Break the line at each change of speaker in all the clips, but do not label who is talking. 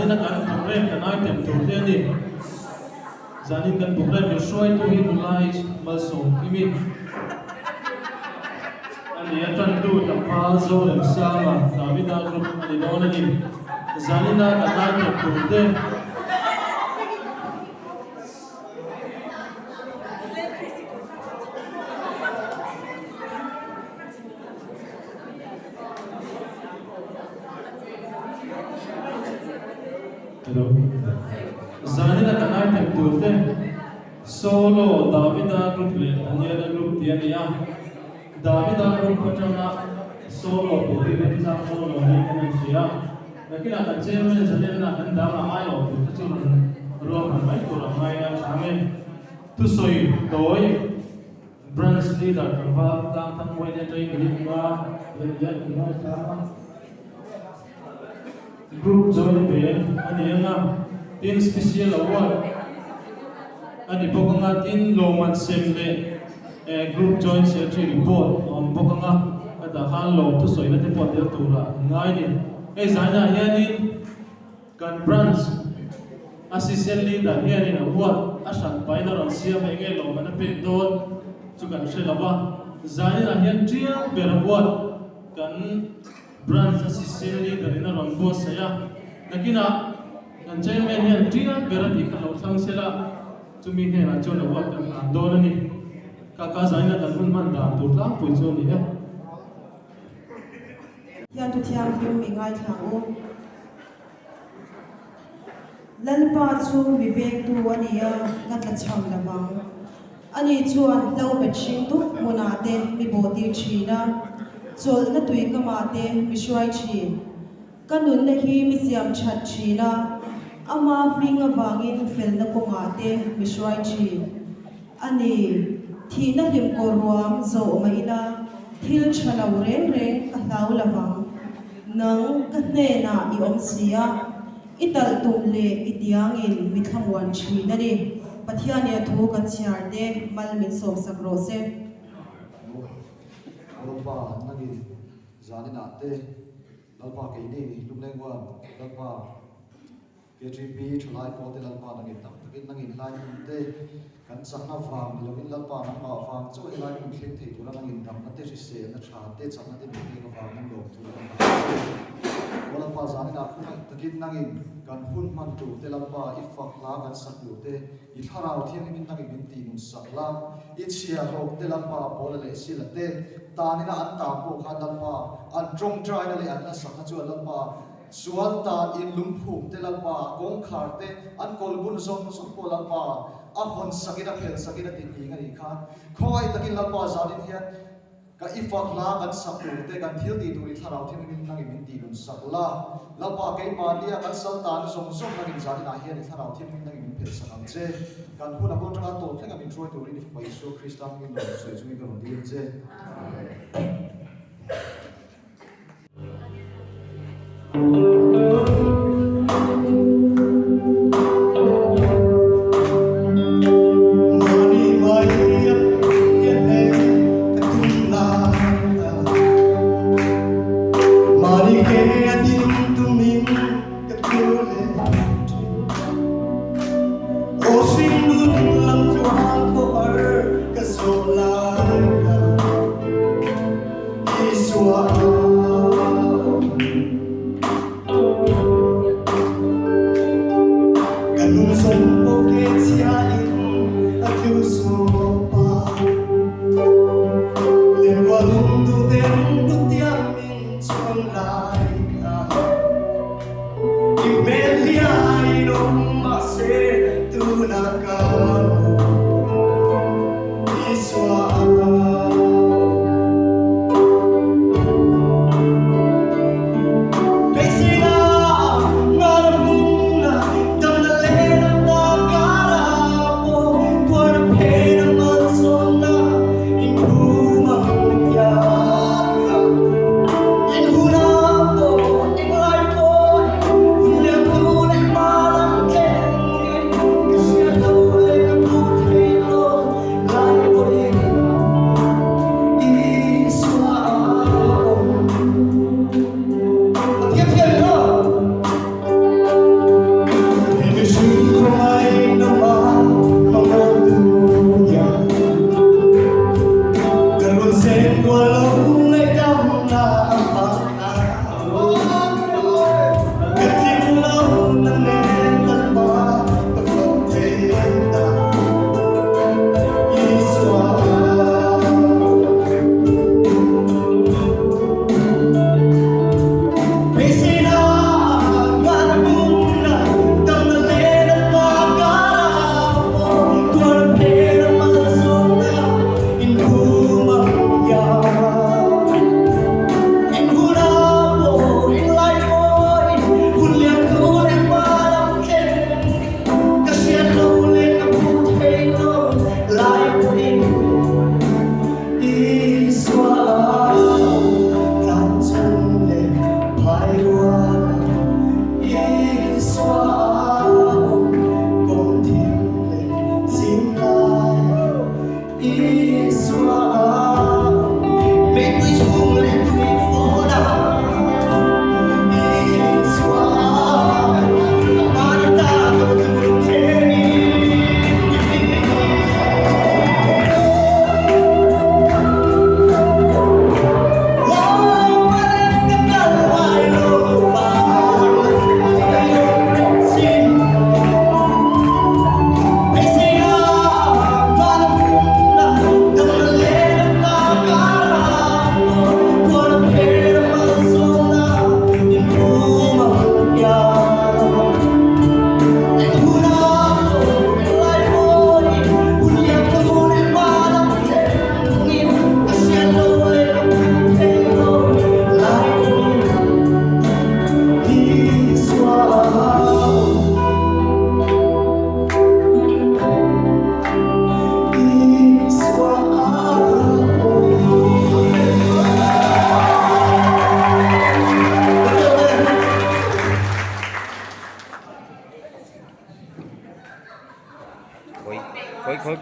na kan program kanai tem tu te ni zanin kan program yo shoi tu hi mulai malso kimi ani atan tu ta phazo lem sama davida group ani dona ni zanina kanai tem tu te Zanina kanai tem turte solo Davida group le Daniela group dia Davida group patana solo puri benza solo ni kan sia lakin akan chairman zanina kan dama ayo tu ro mai ko mai na same tu soi doi branch leader ba tang tang wai de tai ni ba ya ni sa group join be ani nga tin special award ani bokanga tin loman semle group join secretary report on bokanga ada han lo tu soina te pot der tura ngai ni zaina hianin kan branch assistant leader hianin award asan paina ron siam enge lo mana pe don chu kan shelawa zaina hian trial ber award kan branch assistant leader ina ron boss saya nakina kan chairman hian trial berati kan lo thang sela chumi he na chona wa kan don ni ka zaina kan hun man da tu tlang pui chu ni he
ya tu thiam him mi ngai thangu lalpa chu vivek tu ania gatla cham lawang ani chuan lo bet shin tu munate mi bodi thina chol na tui kamate mi shwai chi kanun na hi mi siam chat thina ama bringa wangin fel na komate mi shwai chi ani thina lim ko ruam zo maila thil chalaw reng reng ka hlau lawang nang katne na I om sia ital tum le itiangin mi thamwan thina ni pathiania thu ka chiar de mal min som sakro se
Lalpa nagi zanina te lalpa ke ni lumlengwa lalpa KGP thlai ko te lalpa nagi tak takin nagi lai te kan sakna fam lovin lalpa na pa fam chu lai mun thling thei tura nagi tam na te se na tha te chana te mi ko fam nang lo tu lalpa zanina khuna takin nagi kan hun man tu te lalpa ifak la kan saklu te I tharau thiam min nagi min ti nun sakla I chia ho te lalpa pol le sila te tanina an ta ko khan lalpa an trong trai na le an na sakha chu lalpa suan ta in lumphum te lalpa kong khar te an kolbun zong sok ko lalpa a hon sakida phel sakida ti ki ngani khan khoi takin lalpa zanin hian ka ifak la kan saklu te kan thil ti tu ri tharau thiam min nagi min ti nun sakla lalpa ke pa dia kan sal ta ni zong zong nagi zanin a hian tharau thiam min nagi min phel sakam che kan huna ko tanga to thenga min troi to ri ni pa Isu Kristan min lo se chu mi ko dir che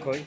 khối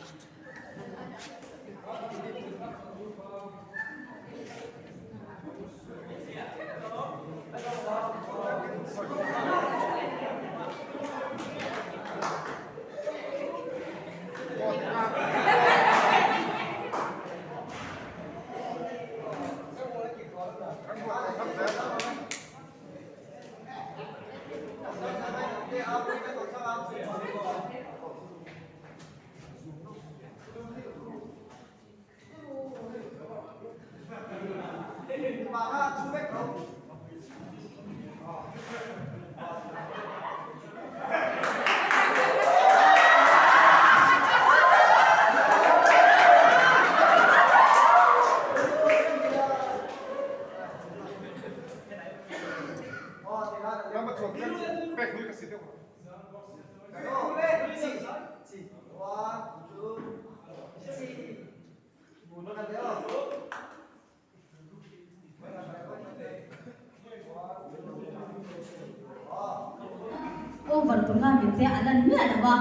ô vật của ngài mình sẽ lần nữa là vâng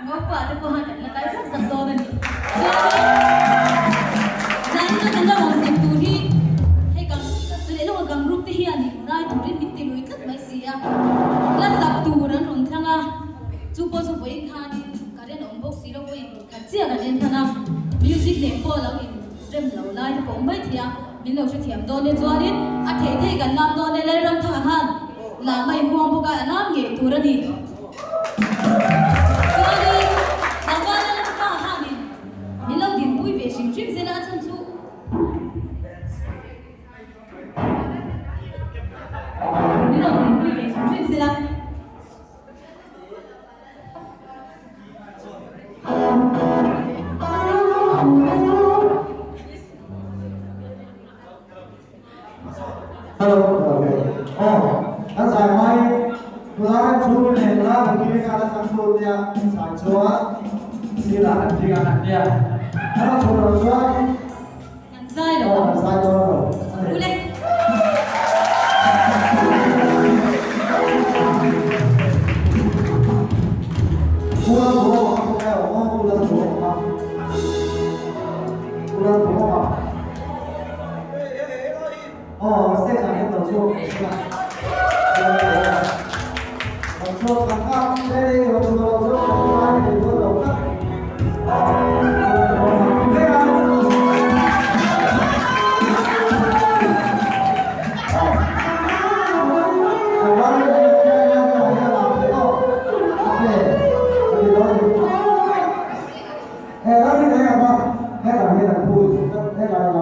ngõ quả thì cô hắn là cái rất sập to này ra đi nó là mộtสิ่งตัวที่ให้กับแสดงว่ากับรูปที่เฮียนี่ได้ตัวที่นิติลุยกัดไม่เสียและสับตัวนั้นหนุนทั้งอ่ะจูบจูบไปข้านี่การเล่นองค์บกสีเราไปขัดเจียกันเล่นทั้งอ่ะมิวสิกเล่นพอเราอินเริ่มเราไล่ผมไม่เทียมมิเราจะเทียมโดนในจวนนี้อาเทเทกันนำโดนในเรื่องทหารลาไม่ห่วงพวกกันน้ำเงี้ยตัวนี้Sorry, nawalan ang hangin. Nilaw din po'y fishing trip sila at sansu. Nilaw din po'y fishing trip sila.
Hello, okay. Oh, that's why Pulang turun ni pulang kini kalau samsul dia sanjua sila tiga anak dia. Kalau turun turun,
Ang zay
oh
daw.
saya turun.
Ulit.
Pulang turun aku kaya orang pulang turun ah. Pulang turun ah. Oh, mesti kami turun. Pulang turun. Cho thằng khác đây rồi rồi ai thì tôi đầu cấp thế nào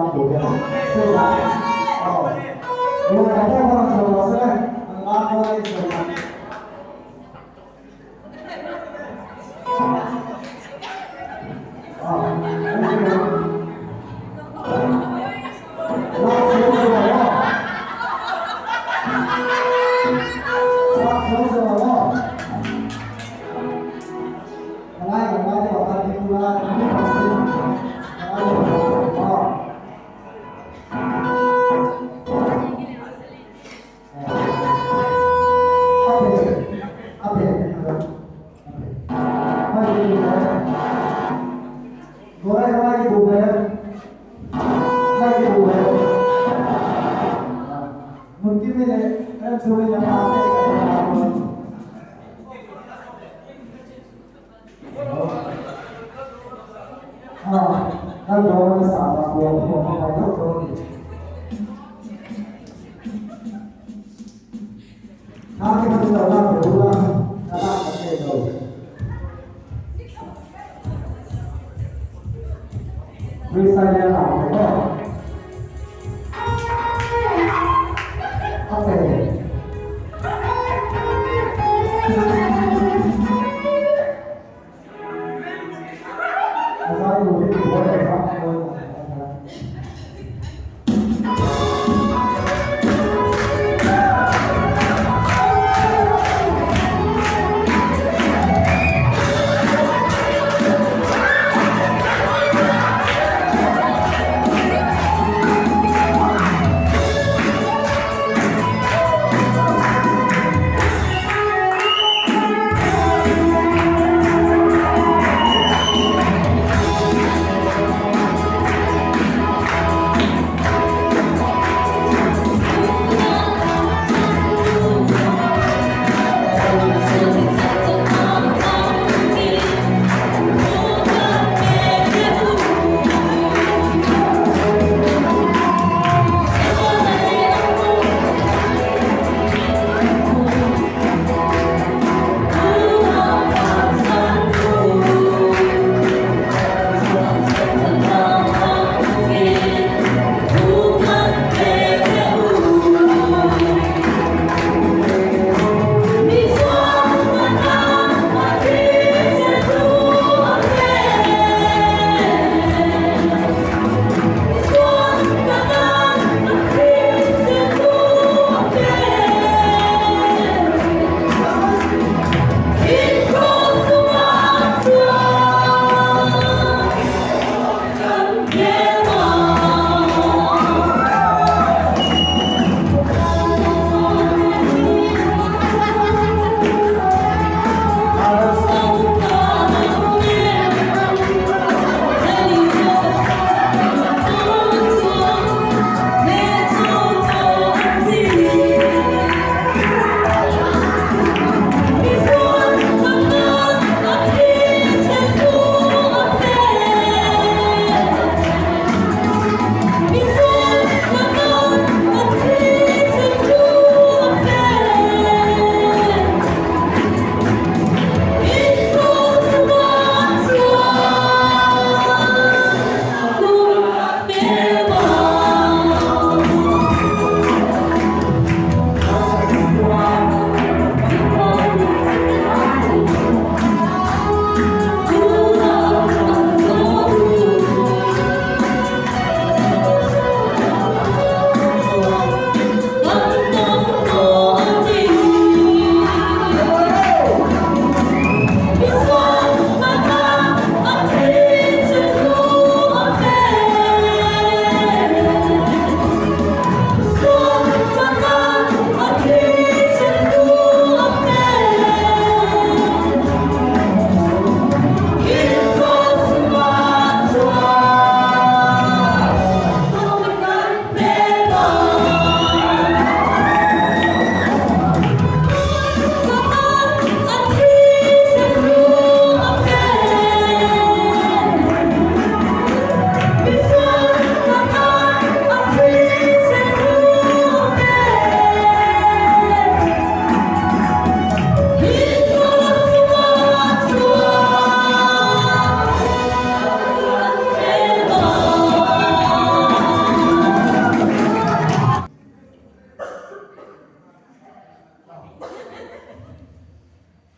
Mungkin ini kan sulit yang pasti kan orang sama buat apa itu kami harus dalam berulang dalam itu misalnya apa oke asal boleh boleh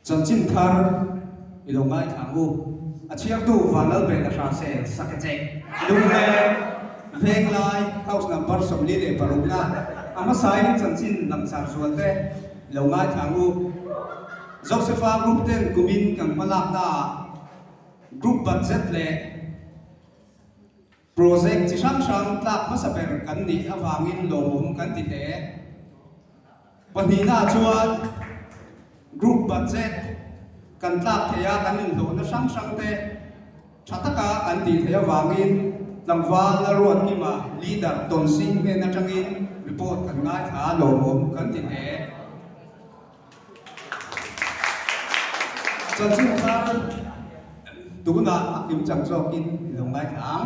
chân chín thar ilong mai thangu achiak tu vanal ben ra se sakete lung le veng lai house number somli le paruna ama sai chân chín lam sar sualte ilong mai thangu Josepha group ten kumin kang malak na group budget le project chi sang sang tlak masaber kan ni awangin lomum kan ti te panina chuan group budget kan tlak theya kan in lo na sang sang te thataka kan ti theya wangin langwa la ruat ki ma leader ton sing ne na tangin report kan ngai tha lomum kan ti te chân chín thar tu na akim chang chokin long ngai thang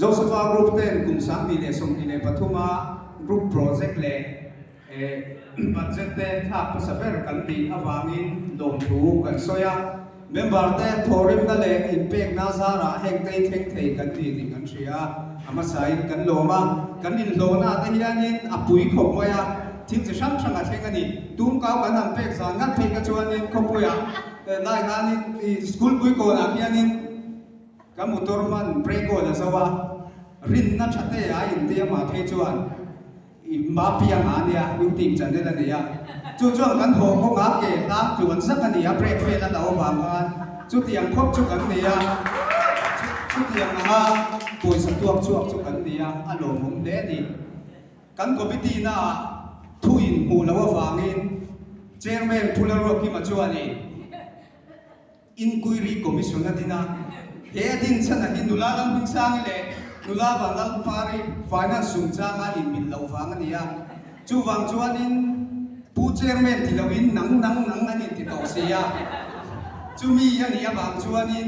Josepha group ten kum sang ni le som ni le pathuma group project le budget te thak pa saber kan ti awangin dom thu kan soya member te thorim na le impact na zara heng te theng thei kan ti ding kan ria ama sai kan loma kan in lo na te hianin apui khop maya thing che sang sang a theng ani tum kau kan han pek san ngat pek ka chuanin khopuya lai hanin school pui ko na hianin ka motor man break ko la sawa rin na chate a in te ma the chuan i ma piang ania yu tim chan de la ne ya chu chuan kan ho ko nga ke ta chuan sak ani a break fe la law wa ma chu tiang khop chu kan ne ya chu tiang ha poi sa tuak chu kan ne ya a lo mum de ni kan committee na thu in hu lawa wangin chairman phularo ki ma chuani inquiry commission na dina he din chana hin nula lang bing sang le nula wangal pari finance sum changa in min lo wang ania chu wang chuan in pu chairman tilawin nang ani ti to sia chu mi yani ya wang chuan in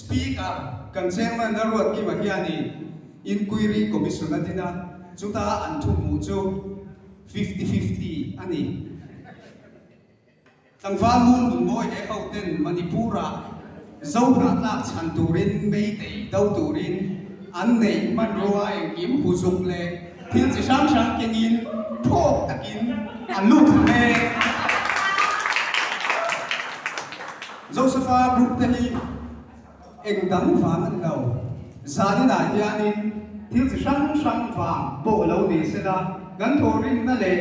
speaker kan chairman na ruat ki ma hiani inquiry commission na dina chu ta an thu mu chu 50-50 ani tang fa mun bun moi e hau ten manipura zau na tlak chan turin mei tei dau turin an nei man roa e kim hu zuk le thil chi sang sang kengin phok takin an lut le Josepha group te hi eng dang phang an lo zani na hianin thil chi sang sang phang po lo ni se la kan thorin na le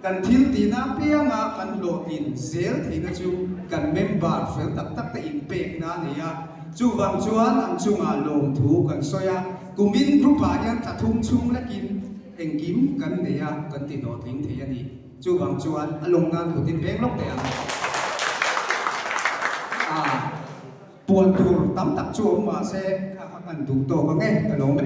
kan thil ti na pianga kan lo tin zel theina chu kan member fel tak tak te impact na nia chu wang chuan ang chunga lom thu kan soya kumin group a yan ta thum chung lakin engkim kan nia kan ti no ting the ani chu wang chuan along ngan ku tin bek lok te puan tur tam tak chu ma se kha kan du to ko nge ka lo me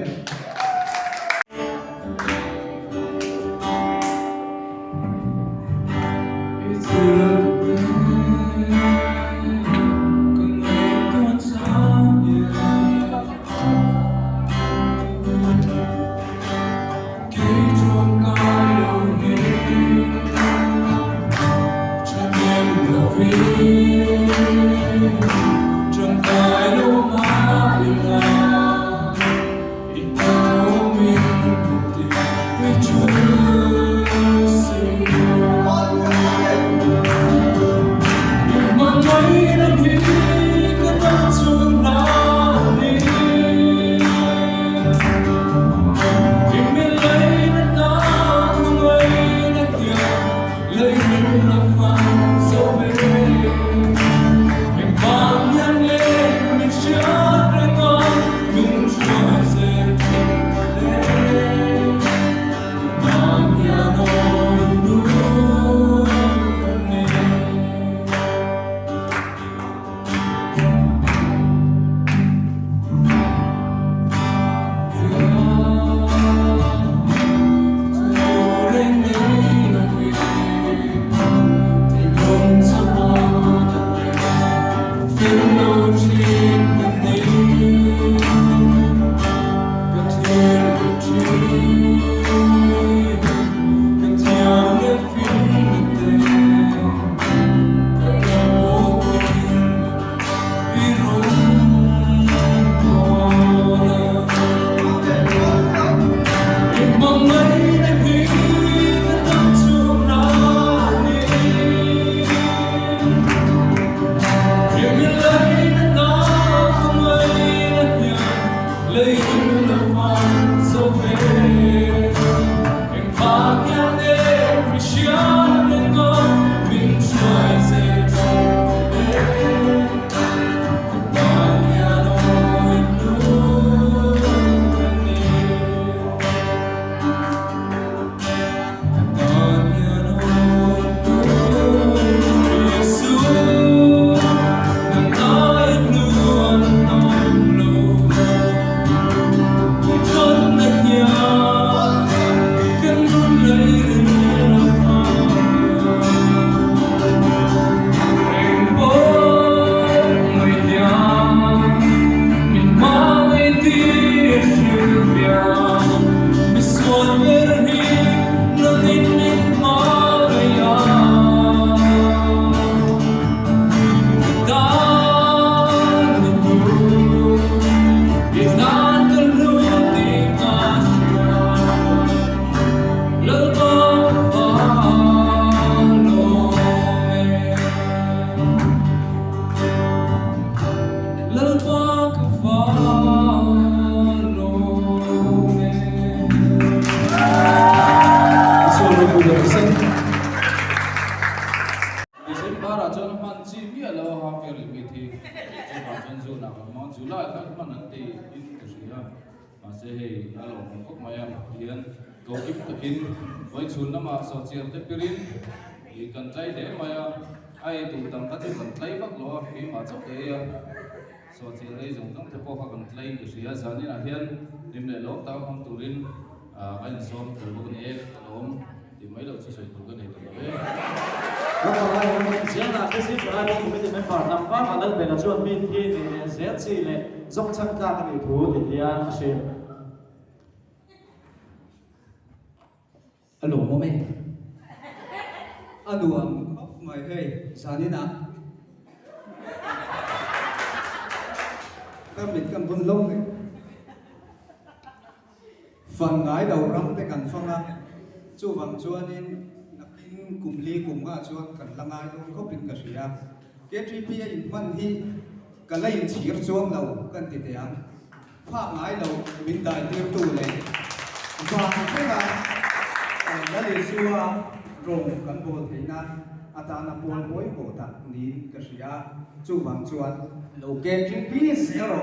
Trong cõi lúa má bình lặng, với chuồn nó mà sọ chiên tới pirin thì cần trái để mà ai tụ tập các cái cần trái vắt lo khi mà chốc cái sọ chiên đây dùng trong thành phố họ cần trái cái gì ra nên là hiện tìm để lốp tao không tụ rin cái này xóm từ lúc này lốm thì mấy đầu sẽ tụ cái này tụ đấy.
Lúc mà diễn là cái ship của ai cũng biết mình phải nằm vắt và lần về là chuột min thì sẽ chỉ là dòng chân ca cái này thú thì anh xem.
Alo mo me. Alo mày hey sani na. Các mình cầm vun lông này. Phần gái đầu răng tới cần phong á. Chú vàng chúa nên nakin cùng ly cùng ngã chúa cần lăng ai luôn có bình cả gì à. Cái tri pia in phân hi cần lấy in chỉ chúa đầu cần thì thế anh. Pháp ngái đầu bình đại tiêu tù này. Và cái là đã lấy xua rồng cán bộ thế nan, atana buồn bối bộ thật nín cái gì à, chú vàng chuột, lầu kê chữ pi zero.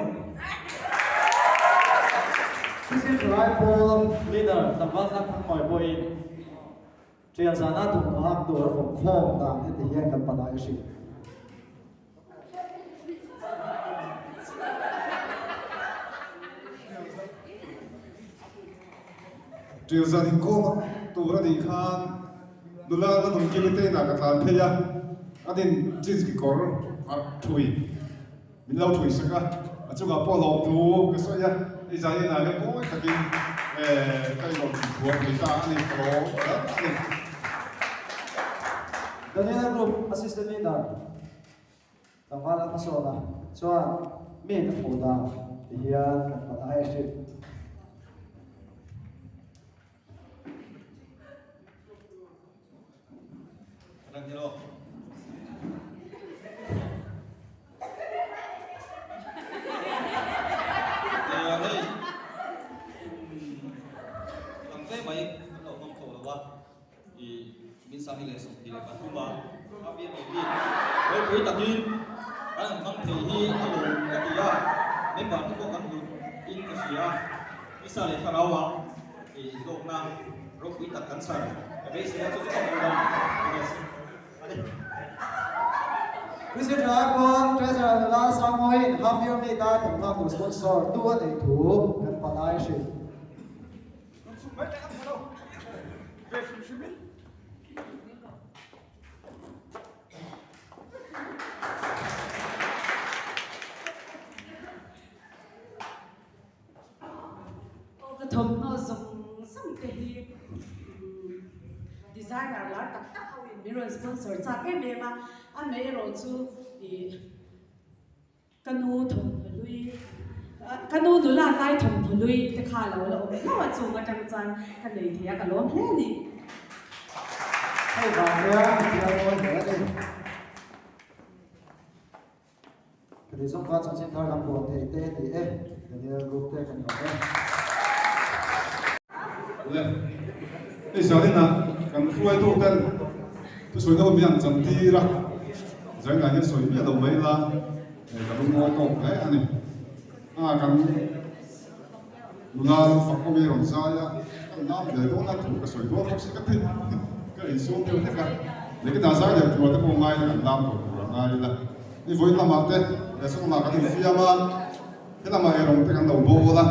This is right ball leader, tập văn thắc thắc mọi bồi. Chuyện ra nát thùng nó hấp đồ phòng khom ta nên thì hiện cần bắt ai xí.
Chuyện ra thì có tụ ra thì khan đủ là nó đồng kim tê là cái thằng phê ya anh đến chín cái cỏ thui mình lâu thui sắc á chúng ta bỏ lọt tụ cái số ya cái giá này là cái bố cái cái lọt tụ của người ta anh có anh
Daniel Group assistant leader. Tập văn là số là cho mình phụ đạo thì hiện cần bắt ai xí.
Hello. Hey. Ang phê mấy nó mong cầu là what? Thì mình sang đi lấy sủng thì lấy bắt thua mà. Học viên này đi. Với quý tập in. Anh mong thì hi alo cái gì à? Nên bạn cũng có ăn in cái gì à? Đi sang lấy khao à? Thì lúc nào lúc quý tập cắn sài. Cái bây giờ chúng ta có đâu?
This is right ball treasure the last Samoy half year me ta tổng tham của sponsor tua để thủ cần bắt ai xí.
cái thùng nó dùng xong cái gì designer là tất cả họ bị rồi sponsor cha cái này mà anh mấy rồi chú thì canu thùng lui canu nữa là tai thùng lui cái khá là nó mà chung cái trang trang cái này thì cái lỗ hết đi
Hey bạn nhá, thì tôi nhớ đi. Cái gì giống phát sinh thay làm buồn thì tê thì em, Daniel Group tê cần nói.
Ei Zarina kan ruai tu kan tu soi no mian jam ti ra zai na ni soi mi lo mai la ka lu mo to ani kan luna fa ko mi ron sa ya kan na de do na tu ka soi do ko si ka ti ka in so te ka le ka da sa ya tu ta ko mai kan lam ko ra la ni voi la ma te ya so ma ka ti fi ma thế là mà rong te kan do bo la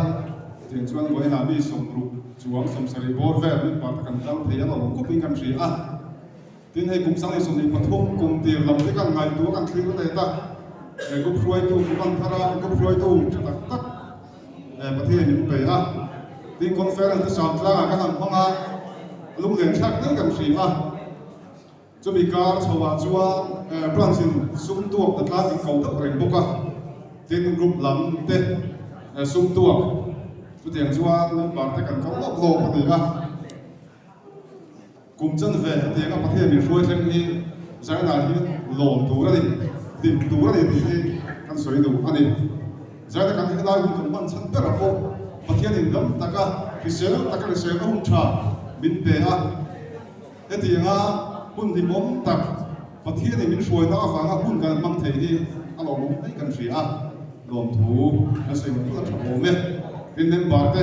tin chuan voi na bi som ru chuang som sari bor ve mi pa ta kan dal the ya lo ko pin kan ri a tin hei kum sang ni som ni pathum kum tir lam te kan ngai tu kan thil le ta e gup ruai tu ku ban thara gup ruai tu tak tak e pathe ni pe a tin conference sa tla ka han phanga lung len thak nang kan ri a chu bi kar chawa chuwa branch in sum tu ta tla ki ko ta ren boka tin group lam te sum tu tu tiang chuan bar te kan ko lo pa ni a kum chan ve te ka pathe mi ruai thleng ni zai na hi lom tu ra ni dim tu ra ni ti kan soi du ani zai ta kan hi lai kum man chan pe ra ko pathe ni gam ta ka ki sel ta ka sel hum tha min pe a he ti nga hun ni mom tak pathe ni min ruai na fa nga hun kan mang thei ni a lo mom ai kan ri a lom thu na sei tu ta tha me tin nem bar te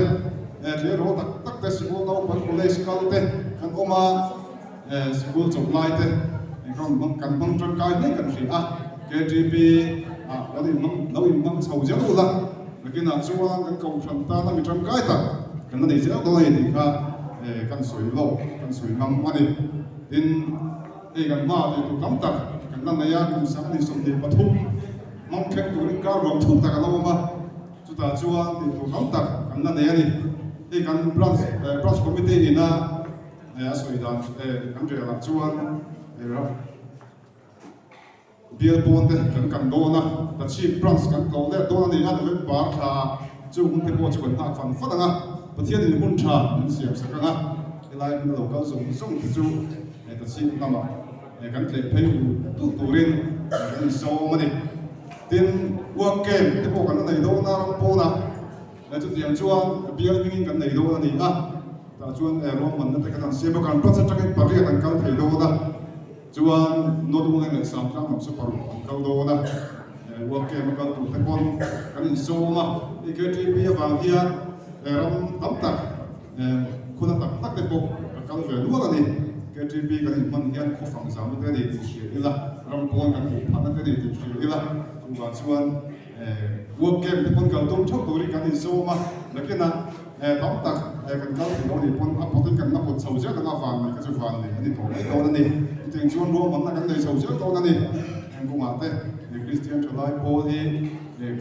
le ro tak tak te school no pan college kal te kan oma school chop lai te kan mang tran kai nei kan ri a KTP lo in mang chau ja lu la lekin a chuan kan ko than ta na mi tran kai ta kan nei ja do lai ni kha kan soi lo kan soi mang ani tin kan ma te tu kam tak kan na ya kum sam ni som ni pathum mang khen tu rin ka rom thuk ta ka lo ma chu ta chuan ni tu kam tak kan na nei ani kan branch committee ni na soi dan kan je la chuan ra bill bonte kan do na ta chi branch kan ko le do ni an ve par tha chu hun te po chu kan ha fan fa nga pathian ni hun tha min siam sa ka nga ilai min lo ka zong zong ti chu ta chi na ma kan tle phei tu rin kan so ma ni tin work game te po kan nei do na ram po na la chu tiang chuan bill mingin kan nei do na ni a ta chuan rom man na te kan siam kan process ta kan pari kan kal thei do na chuan no du ngai sam tlang mam su par kal do na work game kan tu te pon kan in so ma KTP awang hian ram tam tak khuna tak tak te po kal ve lu ani KTP kan in man hian khu phang zam te ni ti shi ila ram pon kan hu phan te ni ti shi ila chuan work game te pon kal tum thok tu ri kan in so ma lakina tam tak kan kal ti no ni pon a potin kan na pot chau ja ka van ni ka chu van ni ani to ai to na ni ting chuan ro man na kan nei chau ja to na ni kan ku ma te Christian July Paul hi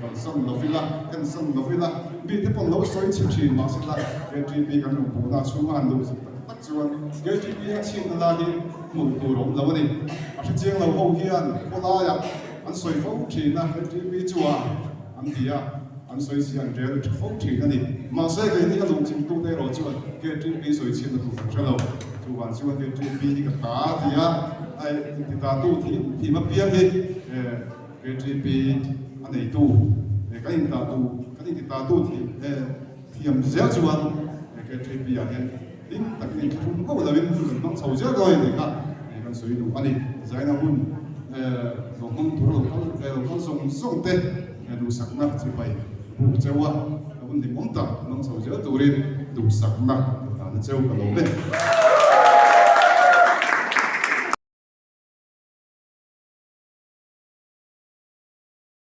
kan san lovila kan san lovila bi te pon lo soi chi chi ma sila KTP kan ru pu na chu an lo tak chuan KTP a chin la hi mu tu rom lo ni a chi cheng lo ho hian ko la ya an soi fo chi na KTP chua an dia an soi si an rel fo chi na ni ma se ke ni ka lung chim tu te ro chuan KTP soi chin na tu cha lo chu wan chuan KTP ni ka ta dia ai ti ta tu thi ma pia hi KTP anh ấy tu cái anh ta tu thì thiam dễ chuan KTP anh đến tất nhiên chúng có là bên mang sầu dễ rồi thì cả con suy đủ anh ấy giải nào hun rồi con thủ lục con sông tê đủ sắc nát chỉ vậy đủ châu à hun thì mong ta mang sầu dễ tu lên đủ sắc nát là châu cả lỗ đấy